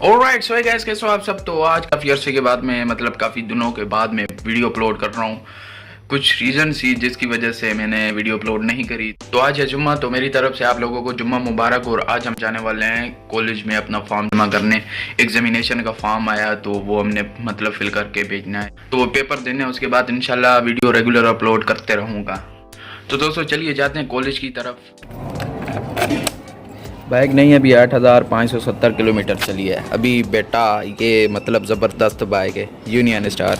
Alright so guys, कैसे हो आप सब। तो आज काफ़ी अरसे के बाद में मतलब काफ़ी दिनों के बाद में वीडियो अपलोड कर रहा हूँ। कुछ रीज़न थी जिसकी वजह से मैंने वीडियो अपलोड नहीं करी। तो आज है जुम्मा, तो मेरी तरफ से आप लोगों को जुम्मा मुबारक। और आज हम जाने वाले हैं कॉलेज में अपना फॉर्म जमा करने। एग्जामिनेशन का फॉर्म आया तो वो हमने मतलब फिल करके भेजना है, तो वो पेपर देने। उसके बाद इंशाल्लाह वीडियो रेगुलर अपलोड करते रहूँगा। तो दोस्तों चलिए जाते हैं कॉलेज की तरफ। बाइक नहीं, अभी 8570 किलोमीटर चली है अभी बेटा। ये मतलब ज़बरदस्त बाइक है, यूनियन स्टार।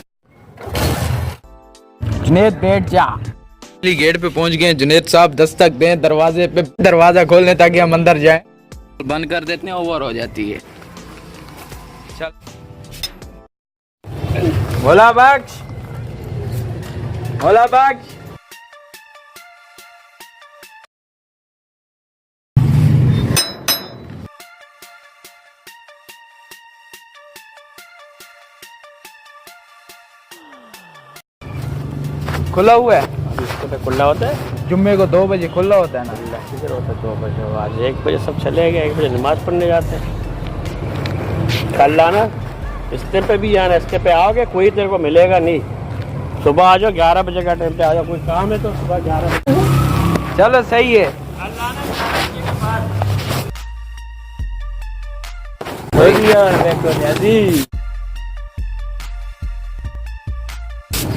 जुनेद बैठ जा। गेट पे पहुंच गए। जुनेद साहब दस्तक दें दरवाजे पे, दरवाजा खोल लें ताकि हम अंदर जाएं। बंद कर देते हैं, ओवर हो जाती है। चल भोला बख्श, भोला बख्श। खुला हुआ है, इसको तो खुला होता है। जुम्मे को 2 बजे खुला होता है ना। किधर होता है 2 बजे? आज 1 बजे सब चले गए, 1 बजे नमाज पढ़ने जाते हैं। कल आना, इसके पे भी आना। इसके पे आओगे कोई तेरे को मिलेगा नहीं। सुबह आ जाओ 11 बजे का टाइम पे आ जाओ। कोई काम है तो सुबह 11 बजे। चलो सही है।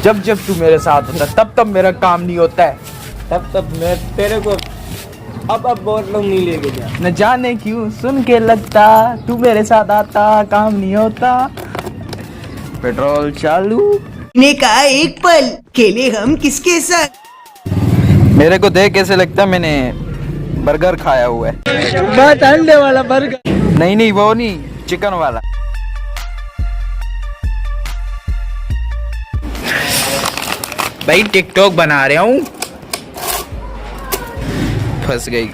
जब जब तू मेरे साथ होता है तब तब मेरा काम नहीं होता है। तब मैं तेरे को अब बहुत लोग नहीं लेके जा। न जाने क्यों सुन के लगता तू मेरे साथ आता काम नहीं होता। पेट्रोल चालू। ने कहा एक पल खेले हम किसके साथ। मेरे को देख कैसे लगता है मैंने बर्गर खाया हुआ है। बात अंडे वाला बर्गर। नहीं वो नहीं, चिकन वाला। भाई टिकटॉक बना रहा हूँ। फंस गई।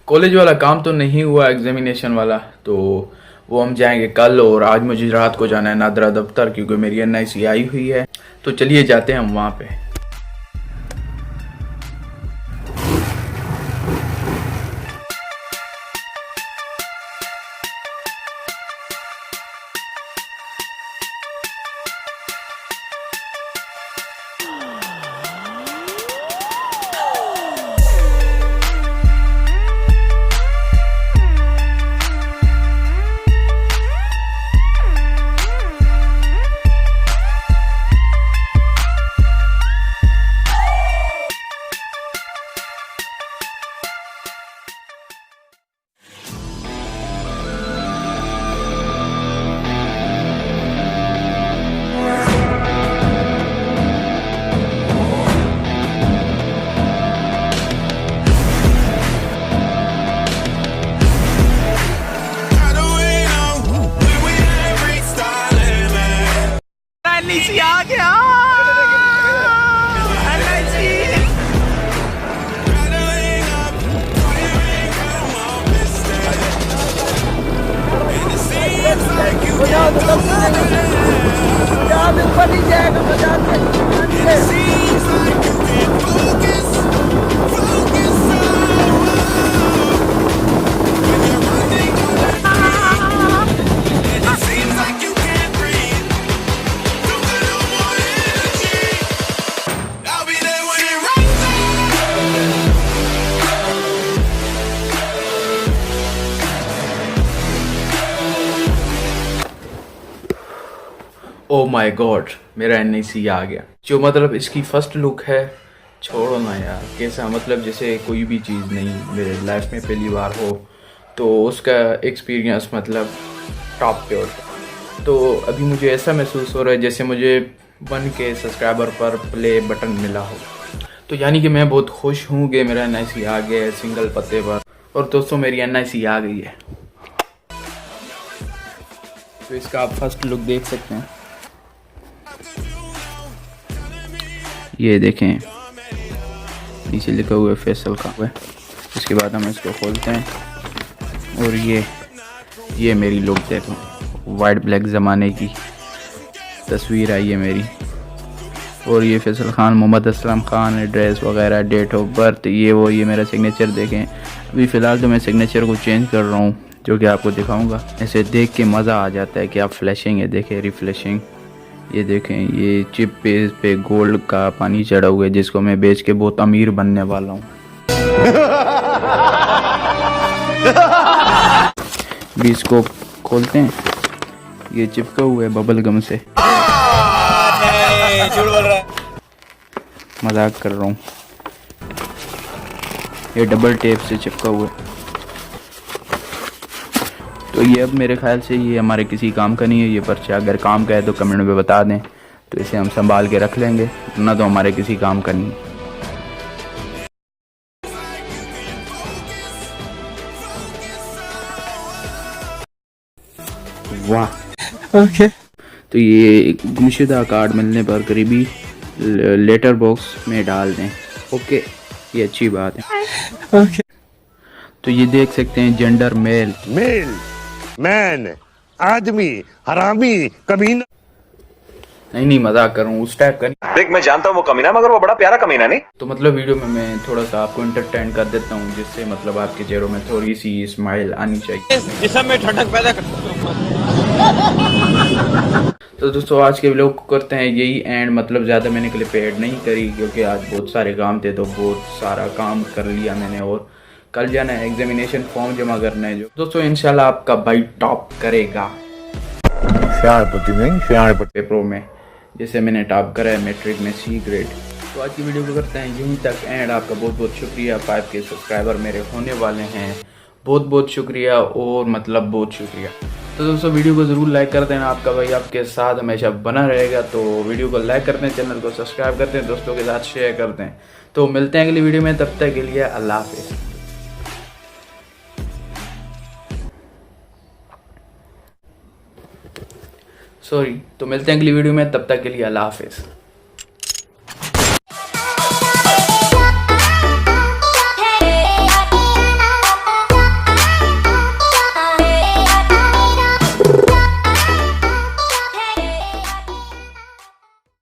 कॉलेज वाला काम तो नहीं हुआ, एग्जामिनेशन वाला, तो वो हम जाएंगे कल। और आज मुझे रात को जाना है नादरा दफ्तर, क्योंकि मेरी NIC आई हुई है। तो चलिए जाते हैं हम वहाँ पे। NIC आ गया। ओ माय गॉड, मेरा NIC आ गया। जो मतलब इसकी फर्स्ट लुक है, छोड़ो ना यार। कैसा मतलब जैसे कोई भी चीज़ नहीं मेरे लाइफ में पहली बार हो तो उसका एक्सपीरियंस मतलब टॉप पे होता। तो अभी मुझे ऐसा महसूस हो रहा है जैसे मुझे 1K सब्सक्राइबर पर प्ले बटन मिला हो। तो यानी कि मैं बहुत खुश हूँ कि मेरा NIC आ गया है सिंगल पते पर। और दोस्तों मेरी NIC आ गई है। तो इसका आप फर्स्ट लुक देख सकते हैं। ये देखें नीचे लिखा हुआ है फैसल का हुआ है। इसके बाद हम इसको खोलते हैं और ये मेरी लुक देखो, वाइट ब्लैक ज़माने की तस्वीर आई है मेरी। और ये फैसल खान, मोहम्मद असलम खान, एड्रेस वगैरह, डेट ऑफ बर्थ, ये मेरा सिग्नेचर देखें। अभी फ़िलहाल तो मैं सिग्नेचर को चेंज कर रहा हूँ, जो कि आपको दिखाऊंगा। ऐसे देख के मज़ा आ जाता है कि आप फ्लैशिंग है, देखें रिफ्लेशिंग, ये देखें, ये चिप पे गोल्ड का पानी चढ़ा हुआ है, जिसको मैं बेच के बहुत अमीर बनने वाला हूँ। भी इसको खोलते हैं, ये चिपका हुआ है बबल गम से। मजाक कर रहा हूँ, ये डबल टेप से चिपका हुआ है। तो ये अब मेरे ख्याल से ये हमारे किसी काम का नहीं है ये पर्चा। अगर काम का है तो कमेंट में बता दें, तो इसे हम संभाल के रख लेंगे, वरना तो हमारे किसी काम का नहीं है। वाह, ओके। तो ये गुमशुदा कार्ड मिलने पर करीबी लेटर बॉक्स में डाल दें। ओके, ये अच्छी बात है। ओके। तो ये देख सकते हैं, जेंडर मेल, मैन, आदमी, हरामी, कमीना। नहीं मजाक कर रहा हूँ, उस टाइप का नहीं। देख, मैं जानता हूँ वो कमीना, मगर वो बड़ा प्यारा कमीना नहीं। तो मतलब वीडियो में मैं थोड़ा सा आपको एंटरटेन कर देता हूँ, जिससे मतलब आपके चेहरों में थोड़ी सी स्माइल आनी चाहिए, जिसम में ठंडक पैदा कर। तो दोस्तों आज के व्लॉग को करते हैं यही एंड। मतलब ज़्यादा मैंने क्लिप ऐड नहीं करी, क्योंकि आज बहुत सारे काम थे, तो बहुत सारा काम कर लिया मैंने। और कल जाना है एग्जामिनेशन फॉर्म जमा करना है, जो दोस्तों इंशाल्लाह आपका भाई टॉप करेगा पेपरों में, जैसे मैंने टॉप करा है मैट्रिक में C ग्रेड। तो आज की वीडियो को करते हैं यहीं तक एंड। आपका बहुत बहुत शुक्रिया, 5K सब्सक्राइबर मेरे होने वाले हैं, बहुत बहुत शुक्रिया, और मतलब बहुत शुक्रिया। तो दोस्तों वीडियो को ज़रूर लाइक कर देना, आपका भाई आपके साथ हमेशा बना रहेगा। तो वीडियो को लाइक करते हैं, चैनल को सब्सक्राइब करते हैं, दोस्तों के साथ शेयर करते हैं। तो मिलते हैं अगली वीडियो में, तब तक के लिए अल्लाह हाफिज़। तो मिलते हैं अगली वीडियो में, तब तक के लिए अल्लाह हाफिज़।